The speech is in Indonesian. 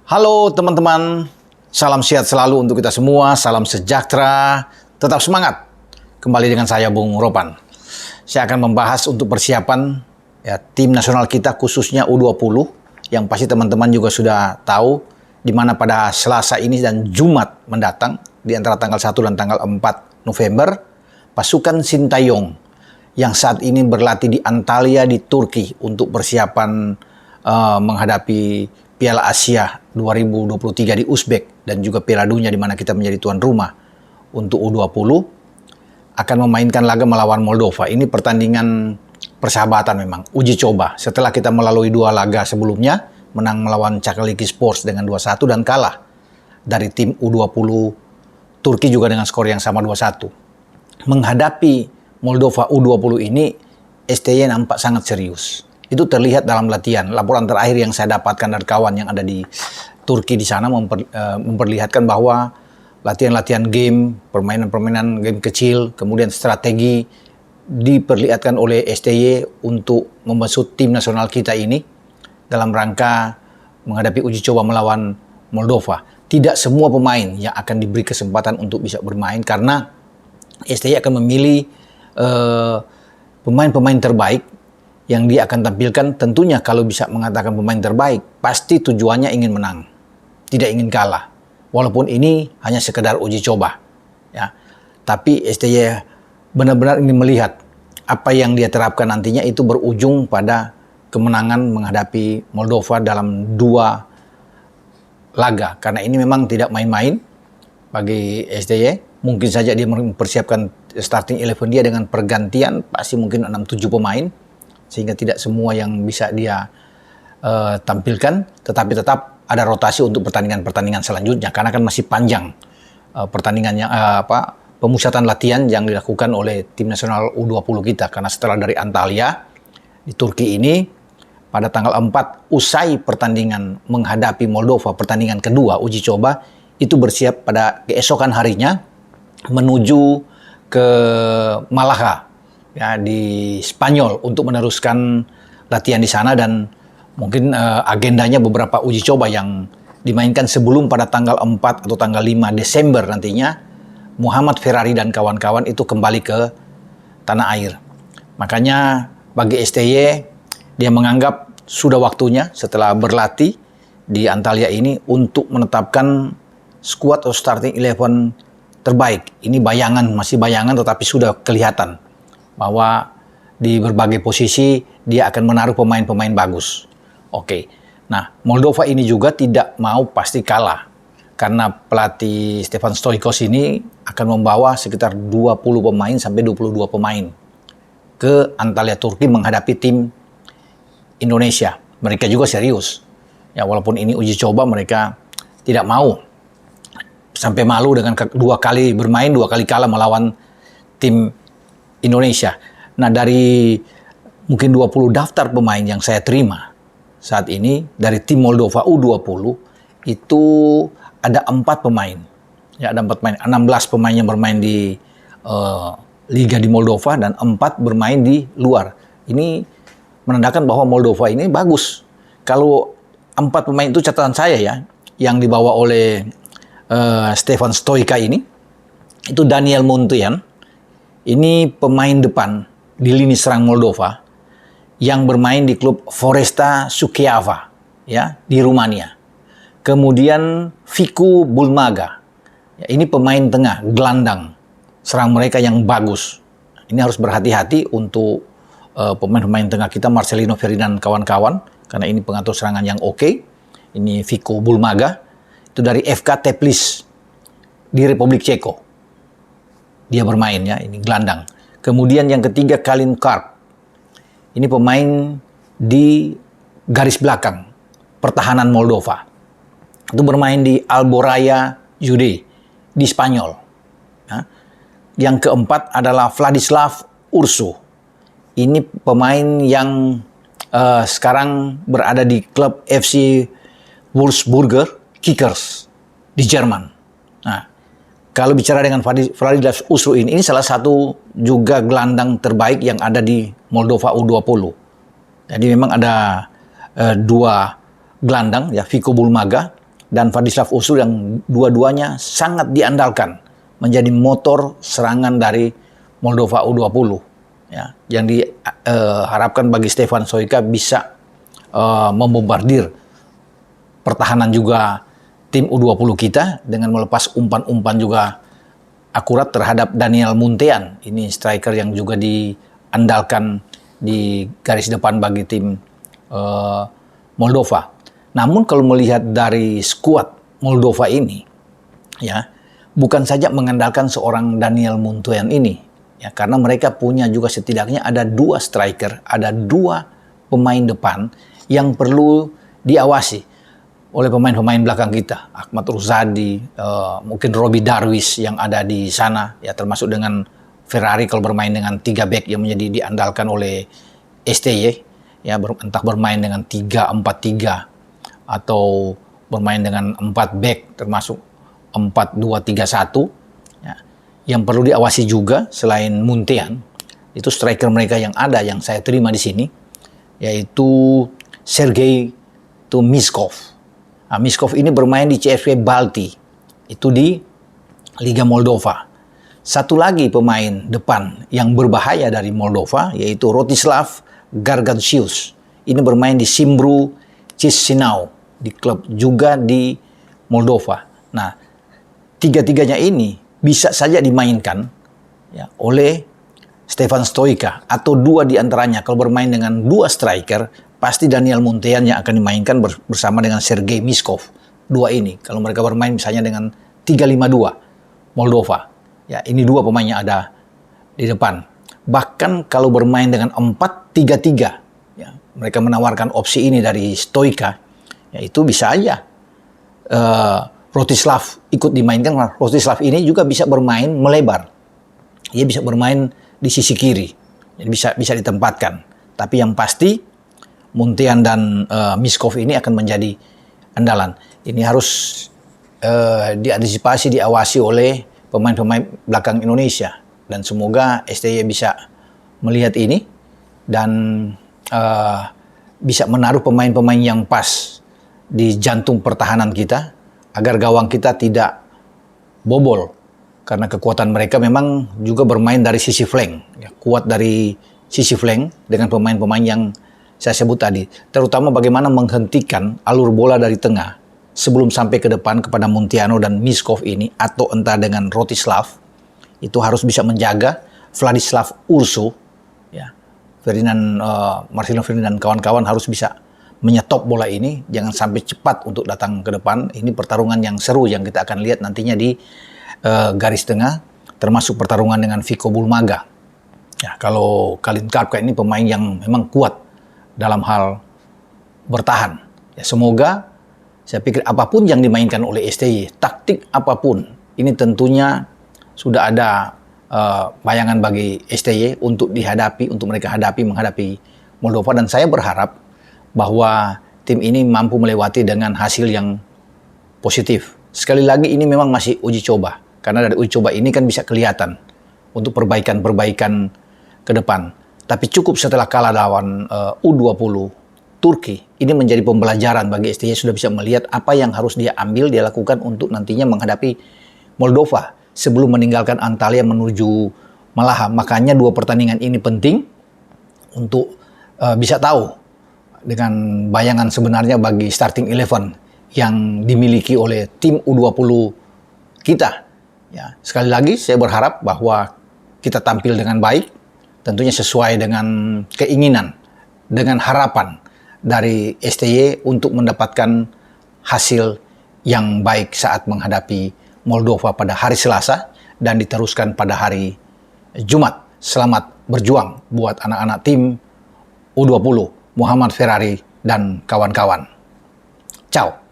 Halo teman-teman, salam sehat selalu untuk kita semua, salam sejahtera, tetap semangat. Kembali dengan saya Bung Ropan. Saya akan membahas untuk persiapan tim nasional kita khususnya U20 yang pasti teman-teman juga sudah tahu di mana pada Selasa ini dan Jumat mendatang di antara tanggal 1 dan tanggal 4 November pasukan Sintayong yang saat ini berlatih di Antalya di Turki untuk persiapan menghadapi Piala Asia 2023 di Uzbek dan juga Piala Dunia di mana kita menjadi tuan rumah untuk U20 akan memainkan laga melawan Moldova. Ini pertandingan persahabatan memang, uji coba. Setelah kita melalui 2 laga sebelumnya, menang melawan Çaykur Sports dengan 2-1 dan kalah dari tim U20 Turki juga dengan skor yang sama 2-1. Menghadapi Moldova U20 ini, STY nampak sangat serius. Itu terlihat dalam latihan. Laporan terakhir yang saya dapatkan dari kawan yang ada di Turki di sana memperlihatkan bahwa latihan-latihan game, permainan-permainan game kecil, kemudian strategi diperlihatkan oleh STY untuk membentuk tim nasional kita ini dalam rangka menghadapi uji coba melawan Moldova. Tidak semua pemain yang akan diberi kesempatan untuk bisa bermain karena STY akan memilih pemain-pemain terbaik yang dia akan tampilkan. Tentunya kalau bisa mengatakan pemain terbaik, pasti tujuannya ingin menang, tidak ingin kalah. Walaupun ini hanya sekedar uji coba, ya. Tapi STY benar-benar ingin melihat apa yang dia terapkan nantinya itu berujung pada kemenangan menghadapi Moldova dalam 2 laga. Karena ini memang tidak main-main bagi STY. Mungkin saja dia mempersiapkan starting 11 dia dengan pergantian, pasti mungkin 6-7 pemain. Sehingga tidak semua yang bisa dia tampilkan, tetapi tetap ada rotasi untuk pertandingan-pertandingan selanjutnya karena kan masih panjang pertandingannya pemusatan latihan yang dilakukan oleh tim nasional U20 kita. Karena setelah dari Antalya di Turki ini pada tanggal 4 usai pertandingan menghadapi Moldova, pertandingan kedua uji coba itu bersiap pada keesokan harinya menuju ke Malaga ya di Spanyol untuk meneruskan latihan di sana dan mungkin agendanya beberapa uji coba yang dimainkan sebelum pada tanggal 4 atau tanggal 5 Desember nantinya Muhammad Ferrari dan kawan-kawan itu kembali ke tanah air. Makanya bagi STY dia menganggap sudah waktunya setelah berlatih di Antalya ini untuk menetapkan skuad atau starting 11 terbaik. Ini bayangan, masih bayangan tetapi sudah kelihatan bahwa di berbagai posisi dia akan menaruh pemain-pemain bagus. Oke. Nah, Moldova ini juga tidak mau pasti kalah. Karena pelatih Stefan Stoichkos ini akan membawa sekitar 20 pemain sampai 22 pemain ke Antalya Turki menghadapi tim Indonesia. Mereka juga serius. Ya, walaupun ini uji coba mereka tidak mau sampai malu dengan 2 kali bermain, 2 kali kalah melawan tim Indonesia. Nah, dari mungkin 20 daftar pemain yang saya terima saat ini dari tim Moldova U20 itu ada 4 pemain. Ya, ada 4 pemain. 16 pemain yang bermain di liga di Moldova dan 4 bermain di luar. Ini menandakan bahwa Moldova ini bagus. Kalau 4 pemain itu catatan saya ya, yang dibawa oleh Stefan Stoichkos ini itu Daniel Montian. Ini pemain depan di lini serang Moldova yang bermain di klub Foresta Suceava ya di Rumania. Kemudian Fiku Bulmaga. Ya, ini pemain tengah, gelandang. Serang mereka yang bagus. Ini harus berhati-hati untuk pemain-pemain tengah kita Marcelino Ferdinand kawan-kawan karena ini pengatur serangan yang oke. Ini Fiku Bulmaga itu dari FK Teplice di Republik Ceko. Dia bermain ya, ini gelandang. Kemudian yang ketiga Kalin Karp. Ini pemain di garis belakang pertahanan Moldova. Itu bermain di Alboraya Jude di Spanyol. Ya. Yang keempat adalah Vladislav Ursu. Ini pemain yang sekarang berada di klub FC Wolfsburger Kickers di Jerman. Nah, kalau bicara dengan Vladislav Ursu ini salah satu juga gelandang terbaik yang ada di Moldova U20. Jadi memang ada 2 gelandang, ya Fiku Bulmaga dan Vladislav Ursu yang dua-duanya sangat diandalkan menjadi motor serangan dari Moldova U20. Ya, yang diharapkan bagi Stefan Stoica bisa membombardir pertahanan juga tim U20 kita dengan melepas umpan-umpan juga akurat terhadap Daniel Muntean. Ini striker yang juga diandalkan di garis depan bagi tim Moldova. Namun kalau melihat dari skuad Moldova ini, ya, bukan saja mengandalkan seorang Daniel Muntean ini, ya, karena mereka punya juga setidaknya ada 2 striker, ada 2 pemain depan yang perlu diawasi oleh pemain-pemain belakang kita. Ahmad Ruzadi, mungkin Robbie Darwish yang ada di sana, ya, termasuk dengan Ferrari kalau bermain dengan 3 back yang menjadi diandalkan oleh STY, ya, entah bermain dengan 3-4-3 atau bermain dengan 4 back termasuk 4-2-3-1. Ya. Yang perlu diawasi juga selain Muntean, itu striker mereka yang ada yang saya terima di sini, yaitu Sergei Miskov. Nah, Miskov ini bermain di CSKA Balti, itu di Liga Moldova. Satu lagi pemain depan yang berbahaya dari Moldova, yaitu Rostislav Gargantius. Ini bermain di Simbru Chisinau, di klub juga di Moldova. Nah, tiga-tiganya ini bisa saja dimainkan, ya, oleh Stefan Stoica, atau 2 diantaranya. Kalau bermain dengan 2 striker, pasti Daniel Muntean yang akan dimainkan bersama dengan Sergei Miskov. 2 ini, kalau mereka bermain misalnya dengan 3-5-2 Moldova. Ya, ini 2 pemainnya ada di depan. Bahkan kalau bermain dengan 4-3-3, ya, mereka menawarkan opsi ini dari Stoica, ya, itu bisa aja Rostislav ikut dimainkan. Rostislav ini juga bisa bermain melebar. Dia bisa bermain di sisi kiri. Jadi bisa ditempatkan. Tapi yang pasti Muntean dan Miskov ini akan menjadi andalan. Ini harus diantisipasi, diawasi oleh pemain-pemain belakang Indonesia. Dan semoga STY bisa melihat ini dan bisa menaruh pemain-pemain yang pas di jantung pertahanan kita, agar gawang kita tidak bobol. Karena kekuatan mereka memang juga bermain dari sisi flank, ya, kuat dari sisi flank dengan pemain-pemain yang saya sebut tadi. Terutama bagaimana menghentikan alur bola dari tengah sebelum sampai ke depan kepada Munteano dan Miskov ini, atau entah dengan Rostislav. Itu harus bisa menjaga Vladislav Ursu, ya, Marcelo Ferdinand dan kawan-kawan harus bisa menyetop bola ini, jangan sampai cepat untuk datang ke depan. Ini pertarungan yang seru yang kita akan lihat nantinya di garis tengah, termasuk pertarungan dengan Vico Bulmaga. Ya, kalau Kalin Karpka ini pemain yang memang kuat dalam hal bertahan. Ya, semoga, saya pikir apapun yang dimainkan oleh STY, taktik apapun, ini tentunya sudah ada bayangan bagi STY untuk mereka menghadapi Moldova, dan saya berharap bahwa tim ini mampu melewati dengan hasil yang positif. Sekali lagi, ini memang masih uji coba, karena dari uji coba ini kan bisa kelihatan untuk perbaikan-perbaikan ke depan. Tapi cukup setelah kalah lawan U20 Turki, ini menjadi pembelajaran bagi STY, sudah bisa melihat apa yang harus dia ambil, dia lakukan untuk nantinya menghadapi Moldova sebelum meninggalkan Antalya menuju Malaha. Makanya 2 pertandingan ini penting untuk bisa tahu dengan bayangan sebenarnya bagi starting 11 yang dimiliki oleh tim U20 kita. Ya, sekali lagi saya berharap bahwa kita tampil dengan baik, tentunya sesuai dengan keinginan, dengan harapan dari STY untuk mendapatkan hasil yang baik saat menghadapi Moldova pada hari Selasa dan diteruskan pada hari Jumat. Selamat berjuang buat anak-anak tim U20, Muhammad Ferrari dan kawan-kawan. Ciao.